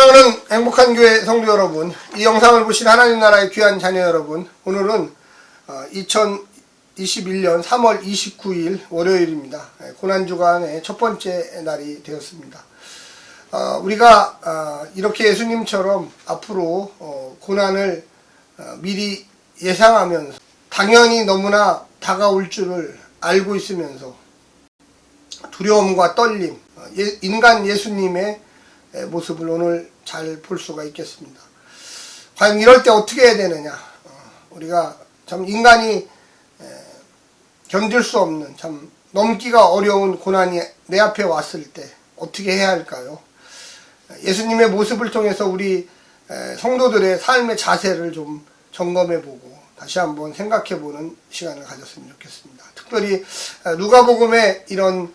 사랑하는 행복한 교회 성도 여러분, 이 영상을 보신 하나님 나라의 귀한 자녀 여러분, 오늘은 2021년 3월 29일 월요일입니다. 고난주간의 첫 번째 날이 되었습니다. 우리가 이렇게 예수님처럼 앞으로 고난을 미리 예상하면서 당연히 너무나 다가올 줄을 알고 있으면서 두려움과 떨림, 인간 예수님의 모습을 오늘 잘 볼 수가 있겠습니다. 과연 이럴 때 어떻게 해야 되느냐? 우리가 참 인간이 견딜 수 없는 참 넘기가 어려운 고난이 내 앞에 왔을 때 어떻게 해야 할까요? 예수님의 모습을 통해서 우리 성도들의 삶의 자세를 좀 점검해보고 다시 한번 생각해보는 시간을 가졌으면 좋겠습니다. 특별히 누가복음의 이런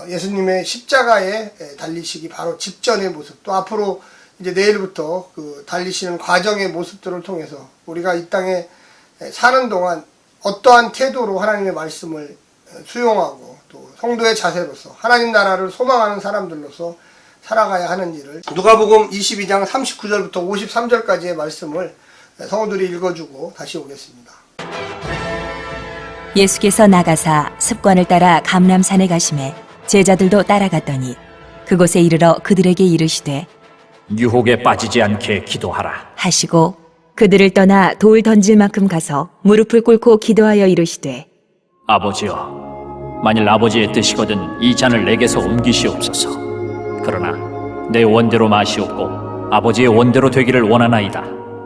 예수님의 십자가에 달리시기 바로 직전의 모습, 또 앞으로 이제 내일부터 그 달리시는 과정의 모습들을 통해서 우리가 이 땅에 사는 동안 어떠한 태도로 하나님의 말씀을 수용하고 또 성도의 자세로서 하나님 나라를 소망하는 사람들로서 살아가야 하는지를 누가복음 22장 39절부터 53절까지의 말씀을 성도들이 읽어주고 다시 오겠습니다. 예수께서 나가사 습관을 따라 감람산에 가시매 제자들도 따라갔더니 그곳에 이르러 그들에게 이르시되 유혹에 빠지지 않게 기도하라. 하시고 그들을 떠나 돌 던질 만큼 가서 무릎을 꿇고 기도하여 이르시되 아버지여, 만일 아버지의 뜻이거든 이 잔을 내게서 옮기시옵소서. 그러나 내 원대로 마시옵고 아버지의 원대로 되기를 원하나이다.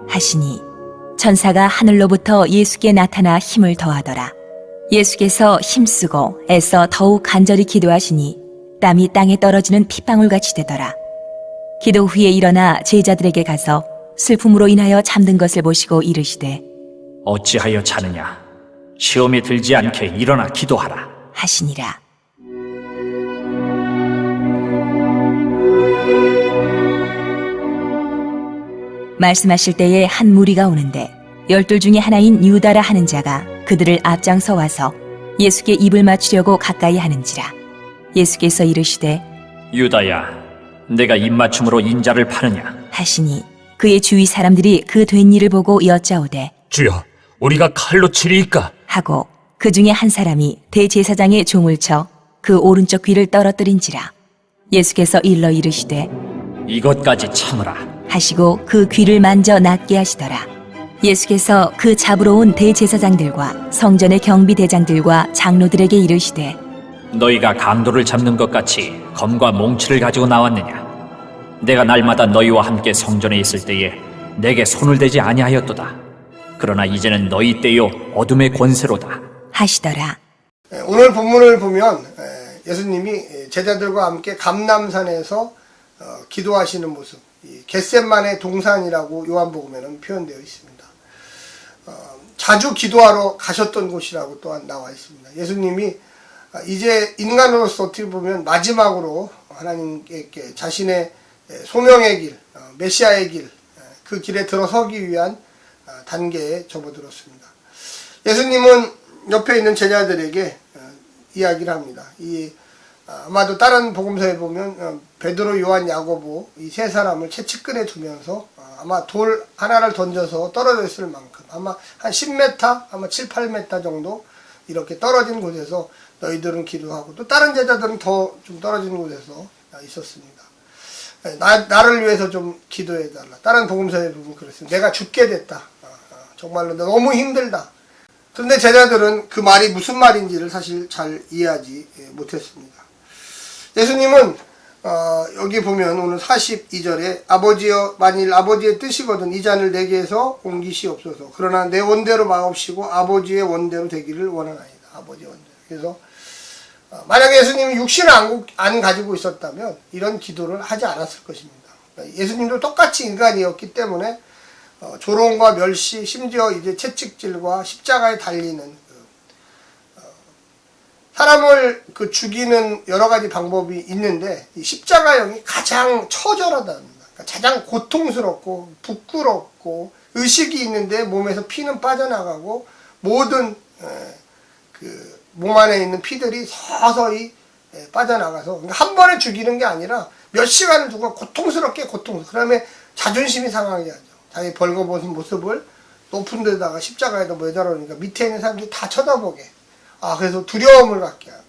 하시니 천사가 하늘로부터 예수께 나타나 힘을 더하더라. 예수께서 힘쓰고 애써 더욱 간절히 기도하시니 땀이 땅에 떨어지는 핏방울같이 되더라. 기도 후에 일어나 제자들에게 가서 슬픔으로 인하여 잠든 것을 보시고 이르시되 어찌하여 자느냐? 시험에 들지 않게 일어나 기도하라. 하시니라. 말씀하실 때에 한 무리가 오는데 12 중에 하나인 유다라 하는 자가 그들을 앞장서 와서 예수께 입을 맞추려고 가까이 하는지라. 예수께서 이르시되 유다야, 내가 입맞춤으로 인자를 파느냐? 하시니 그의 주위 사람들이 그 된 일을 보고 여짜오되 주여, 우리가 칼로 치리이까? 하고 그 중에 한 사람이 대제사장의 종을 쳐 그 오른쪽 귀를 떨어뜨린지라. 예수께서 일러 이르시되 이것까지 참으라. 하시고 그 귀를 만져 낫게 하시더라. 예수께서 그 잡으러 온 대제사장들과 성전의 경비대장들과 장로들에게 이르시되 너희가 강도를 잡는 것 같이 검과 몽치를 가지고 나왔느냐? 내가 날마다 너희와 함께 성전에 있을 때에 내게 손을 대지 아니하였도다. 그러나 이제는 너희 때요 어둠의 권세로다. 하시더라. 오늘 본문을 보면 예수님이 제자들과 함께 감람산에서 기도하시는 모습, 겟셋만의 동산이라고 요한복음에는 표현되어 있습니다. 자주 기도하러 가셨던 곳이라고 또한 나와 있습니다. 예수님이 이제 인간으로서 어떻게 보면 마지막으로 하나님께 자신의 소명의 길, 메시아의 길, 그 길에 들어서기 위한 단계에 접어들었습니다. 예수님은 옆에 있는 제자들에게 이야기를 합니다. 아마도 다른 복음서에 보면 베드로, 요한, 야고보 이 세 사람을 채찍근에 두면서 아마 돌 하나를 던져서 떨어졌을 만큼 아마 한 10m, 아마 7, 8m 정도 이렇게 떨어진 곳에서 너희들은 기도하고 또 다른 제자들은 더 좀 떨어진 곳에서 있었습니다. 나를 위해서 좀 기도해달라. 다른 복음서에 보면 그렇습니다. 내가 죽게 됐다. 정말로 너무 힘들다. 그런데 제자들은 그 말이 무슨 말인지를 사실 잘 이해하지 못했습니다. 예수님은 여기 보면 오늘 42절에 아버지여, 만일 아버지의 뜻이거든 이 잔을 내게서 옮기시옵소서. 그러나 내 원대로 마옵시고 아버지의 원대로 되기를 원하나이다. 아버지의 원대로. 그래서 만약에 예수님이 육신을 안 가지고 있었다면 이런 기도를 하지 않았을 것입니다. 예수님도 똑같이 인간이었기 때문에 조롱과 멸시, 심지어 이제 채찍질과 십자가에 달리는 사람을 죽이는 여러 가지 방법이 있는데 이 십자가형이 가장 처절하답니다. 그러니까 가장 고통스럽고 부끄럽고 의식이 있는데 몸에서 피는 빠져나가고 모든 몸 안에 있는 피들이 서서히 빠져나가서 한 번에 죽이는 게 아니라 몇 시간을 두고 고통스럽게 그 다음에 자존심이 상하게 하죠. 자기 벌거벗은 모습을 높은 데다가 십자가에다 매달아놓으니까 밑에 있는 사람들이 다 쳐다보게. 그래서 두려움을 갖게 하고,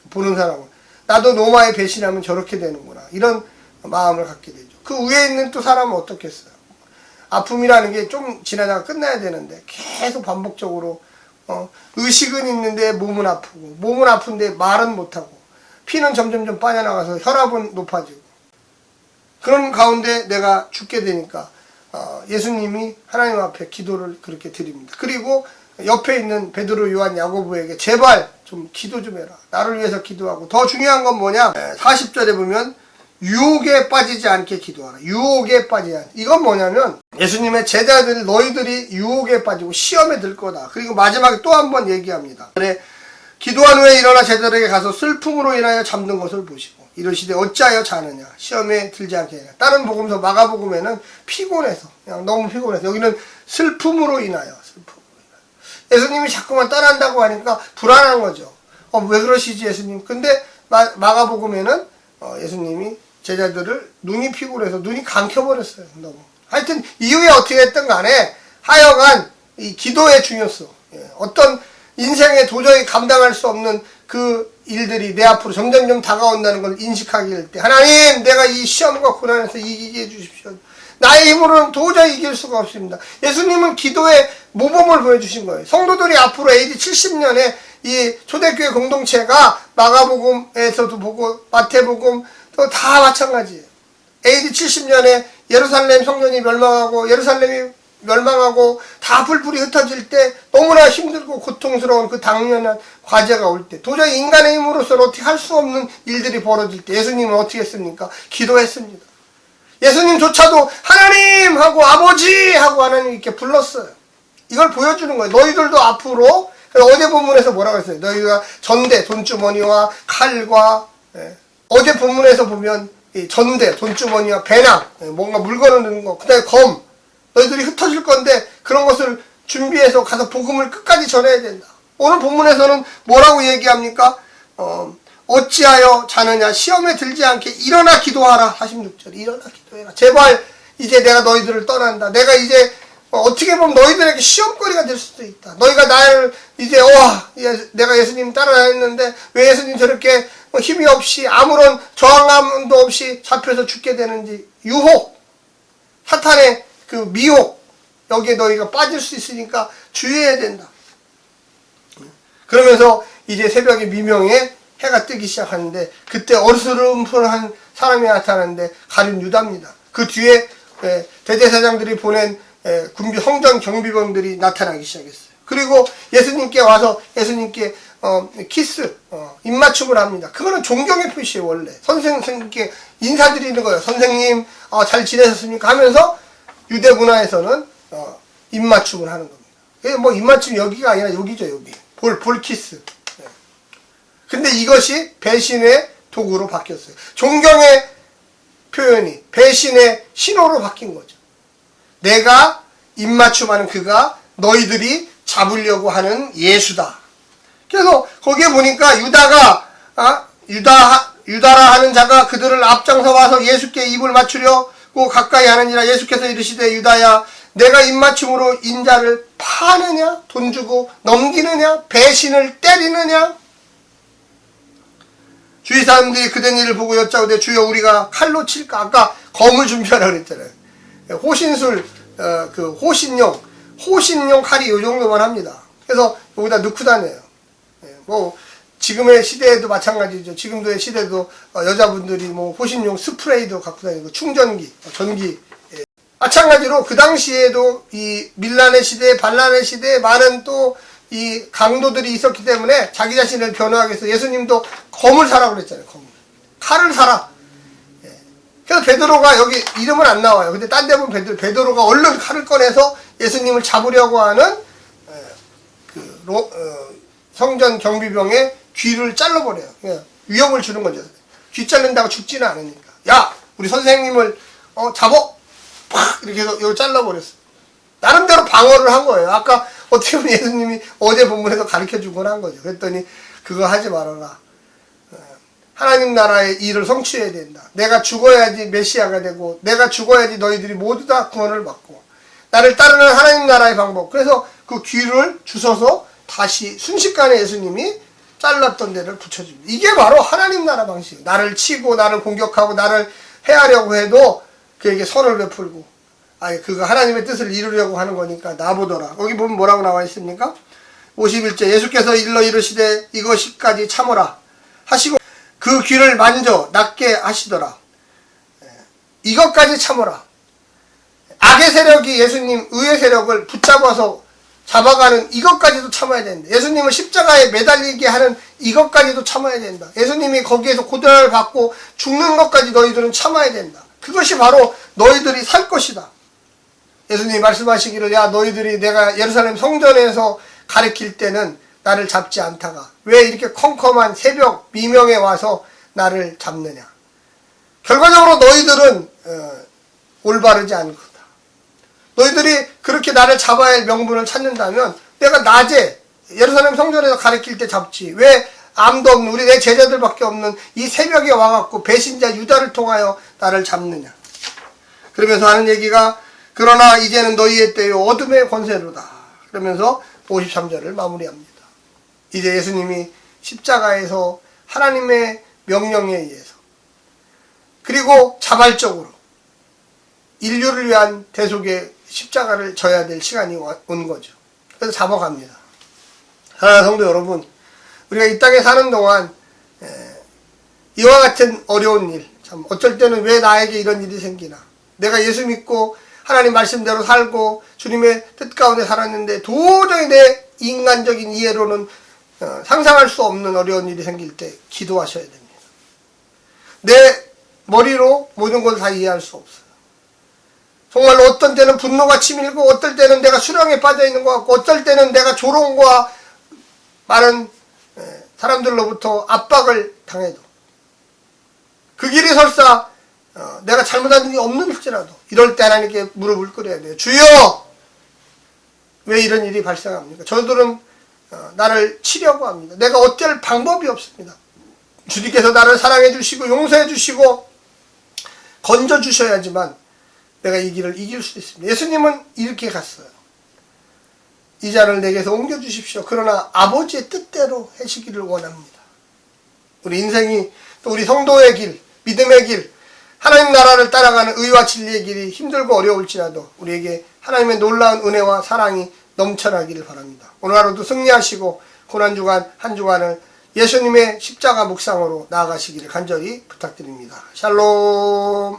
보는 사람은. 나도 노마에 배신하면 저렇게 되는구나. 이런 마음을 갖게 되죠. 그 위에 있는 또 사람은 어떻겠어요? 아픔이라는 게 좀 지나다가 끝나야 되는데 계속 반복적으로 의식은 있는데 몸은 아프고, 몸은 아픈데 말은 못하고, 피는 점점점 빠져나가서 혈압은 높아지고, 그런 가운데 내가 죽게 되니까 예수님이 하나님 앞에 기도를 그렇게 드립니다. 그리고 옆에 있는 베드로, 요한, 야고보에게 제발 좀 기도 좀 해라. 나를 위해서 기도하고, 더 중요한 건 뭐냐? 40절에 보면 유혹에 빠지지 않게 기도하라. 유혹에 빠지지 않게. 이건 뭐냐면 예수님의 제자들 너희들이 유혹에 빠지고 시험에 들 거다. 그리고 마지막에 또 한 번 얘기합니다. 그래, 기도한 후에 일어나 제자들에게 가서 슬픔으로 인하여 잠든 것을 보시고 이르시되 어찌하여 자느냐. 시험에 들지 않게 하냐. 다른 복음서 마가복음에는 피곤해서, 그냥 너무 피곤해서, 여기는 슬픔으로 인하여. 예수님이 자꾸만 떠난다고 하니까 불안한 거죠. 왜 그러시지 예수님? 근데 마가복음에는 예수님이 제자들을 눈이 피곤해서 눈이 감겨버렸어요. 너무. 하여튼 이후에 어떻게 됐든 간에 하여간 이 기도의 중요성, 어떤 인생에 도저히 감당할 수 없는 그 일들이 내 앞으로 점점점 다가온다는 걸 인식하게 될 때, 하나님 내가 이 시험과 고난에서 이기게 해주십시오. 나의 힘으로는 도저히 이길 수가 없습니다. 예수님은 기도의 모범을 보여주신 거예요. 성도들이 앞으로 AD 70년에 이 초대교회 공동체가 마가복음에서도 보고 마태복음 또 다 마찬가지예요. AD 70년에 예루살렘 성전이 멸망하고 예루살렘이 멸망하고 다 불불이 흩어질 때 너무나 힘들고 고통스러운 그 당연한 과제가 올 때, 도저히 인간의 힘으로서는 어떻게 할 수 없는 일들이 벌어질 때 예수님은 어떻게 했습니까? 기도했습니다. 예수님조차도 하나님 하고 아버지 하고 하나님 이렇게 불렀어요. 이걸 보여주는 거예요. 너희들도 앞으로, 어제 본문에서 뭐라고 했어요? 너희가 전대, 돈주머니와 칼과, 어제 본문에서 보면 전대, 돈주머니와 배낭, 뭔가 물건을 넣는 거, 그 다음에 검, 너희들이 흩어질 건데 그런 것을 준비해서 가서 복음을 끝까지 전해야 된다. 오늘 본문에서는 뭐라고 얘기합니까? 어찌하여 자느냐. 시험에 들지 않게 일어나 기도하라. 46절. 일어나 기도해라. 제발 이제 내가 너희들을 떠난다. 내가 이제 어떻게 보면 너희들에게 시험거리가 될 수도 있다. 너희가 나를 이제 내가 예수님 따라다녔는데 왜 예수님 저렇게 힘이 없이 아무런 저항감도 없이 잡혀서 죽게 되는지. 유혹, 사탄의 그 미혹, 여기에 너희가 빠질 수 있으니까 주의해야 된다. 그러면서 이제 새벽에 미명에 해가 뜨기 시작하는데 그때 어르스름한 사람이 나타나는데 가룟 유다입니다. 그 뒤에 대제사장들이 보낸 성전 경비병들이 나타나기 시작했어요. 그리고 예수님께 와서 예수님께 키스, 입맞춤을 합니다. 그거는 존경의 표시예요. 원래 선생님께 인사드리는 거예요. 선생님 잘 지내셨습니까? 하면서 유대 문화에서는 입맞춤을 하는 겁니다. 뭐 입맞춤이 여기가 아니라 여기죠. 여기 볼 키스. 근데 이것이 배신의 도구로 바뀌었어요. 존경의 표현이 배신의 신호로 바뀐 거죠. 내가 입맞춤하는 그가 너희들이 잡으려고 하는 예수다. 그래서 거기에 보니까 유다라 하는 자가 그들을 앞장서 와서 예수께 입을 맞추려고 가까이 하느니라. 예수께서 이르시되 유다야, 내가 입맞춤으로 인자를 파느냐? 돈 주고 넘기느냐? 배신을 때리느냐? 주위 사람들이 그된 일을 보고 여짜오되 주여 우리가 칼로 칠까? 아까 검을 준비하라고 그랬잖아요. 호신술, 호신용 칼이 이 정도만 합니다. 그래서 여기다 넣고 다녀요. 뭐 지금의 시대에도 마찬가지죠. 지금도의 시대도 여자분들이 뭐 호신용 스프레이도 갖고 다니고 충전기, 전기. 마찬가지로 그 당시에도 이 밀란의 시대, 반란의 시대에 많은 또 이 강도들이 있었기 때문에 자기 자신을 변호하기 위해서 예수님도 검을 사라고 그랬잖아요. 검을. 칼을 사라. 그래서 베드로가 여기 이름은 안 나와요. 근데 딴 데 보면 베드로가 얼른 칼을 꺼내서 예수님을 잡으려고 하는 성전 경비병의 귀를 잘라버려요. 위협을 주는 거죠. 귀 자른다고 죽지는 않으니까. 야, 우리 선생님을 잡어! 팍! 이렇게 해서 이걸 잘라버렸어. 나름대로 방어를 한 거예요. 아까 어떻게 보면 예수님이 어제 본문에서 가르쳐 주곤 한 거죠. 그랬더니 그거 하지 말아라. 하나님 나라의 일을 성취해야 된다. 내가 죽어야지 메시아가 되고 내가 죽어야지 너희들이 모두 다 구원을 받고 나를 따르는 하나님 나라의 방법. 그래서 그 귀를 주셔서 다시 순식간에 예수님이 잘랐던 데를 붙여줍니다. 이게 바로 하나님 나라 방식. 나를 치고 나를 공격하고 나를 해하려고 해도 그에게 선을 베풀고 그가 하나님의 뜻을 이루려고 하는 거니까 나보더라. 여기 보면 뭐라고 나와 있습니까? 51절 예수께서 일러 이르시되 이것이까지 참으라 하시고 그 귀를 만져 낫게 하시더라. 이것까지 참으라. 악의 세력이 예수님 의의 세력을 붙잡아서 잡아가는 이것까지도 참아야 된다. 예수님을 십자가에 매달리게 하는 이것까지도 참아야 된다. 예수님이 거기에서 고난을 받고 죽는 것까지 너희들은 참아야 된다. 그것이 바로 너희들이 살 것이다. 예수님이 말씀하시기를 야 너희들이 내가 예루살렘 성전에서 가르칠 때는 나를 잡지 않다가 왜 이렇게 컴컴한 새벽 미명에 와서 나를 잡느냐. 결과적으로 너희들은 올바르지 않은 거다. 너희들이 그렇게 나를 잡아야 할 명분을 찾는다면 내가 낮에 예루살렘 성전에서 가르칠 때 잡지 왜 아무도 없는 우리 내 제자들밖에 없는 이 새벽에 와갖고 배신자 유다를 통하여 나를 잡느냐. 그러면서 하는 얘기가 그러나 이제는 너희의 때요 어둠의 권세로다. 그러면서 53절을 마무리합니다. 이제 예수님이 십자가에서 하나님의 명령에 의해서 그리고 자발적으로 인류를 위한 대속의 십자가를 져야 될 시간이 온 거죠. 그래서 잡아갑니다. 사랑하는 성도 여러분, 우리가 이 땅에 사는 동안 이와 같은 어려운 일, 참 어쩔 때는 왜 나에게 이런 일이 생기나. 내가 예수 믿고 하나님 말씀대로 살고 주님의 뜻 가운데 살았는데 도저히 내 인간적인 이해로는 상상할 수 없는 어려운 일이 생길 때 기도하셔야 됩니다. 내 머리로 모든 걸 다 이해할 수 없어요. 정말로 어떤 때는 분노가 치밀고 어떨 때는 내가 수렁에 빠져 있는 것 같고 어떨 때는 내가 조롱과 많은 사람들로부터 압박을 당해도 그 길이 설사 내가 잘못한 일이 없는지라도 이럴 때 하나님께 무릎을 꿇어야 돼요. 주여! 왜 이런 일이 발생합니까? 저들은 나를 치려고 합니다. 내가 어쩔 방법이 없습니다. 주님께서 나를 사랑해 주시고 용서해 주시고 건져 주셔야지만 내가 이 길을 이길 수 있습니다. 예수님은 이렇게 갔어요. 이 잔을 내게서 옮겨 주십시오. 그러나 아버지의 뜻대로 하시기를 원합니다. 우리 인생이 또 우리 성도의 길, 믿음의 길, 하나님 나라를 따라가는 의와 진리의 길이 힘들고 어려울지라도 우리에게 하나님의 놀라운 은혜와 사랑이 넘쳐나기를 바랍니다. 오늘 하루도 승리하시고 고난주간 한 주간을 예수님의 십자가 묵상으로 나아가시기를 간절히 부탁드립니다. 샬롬.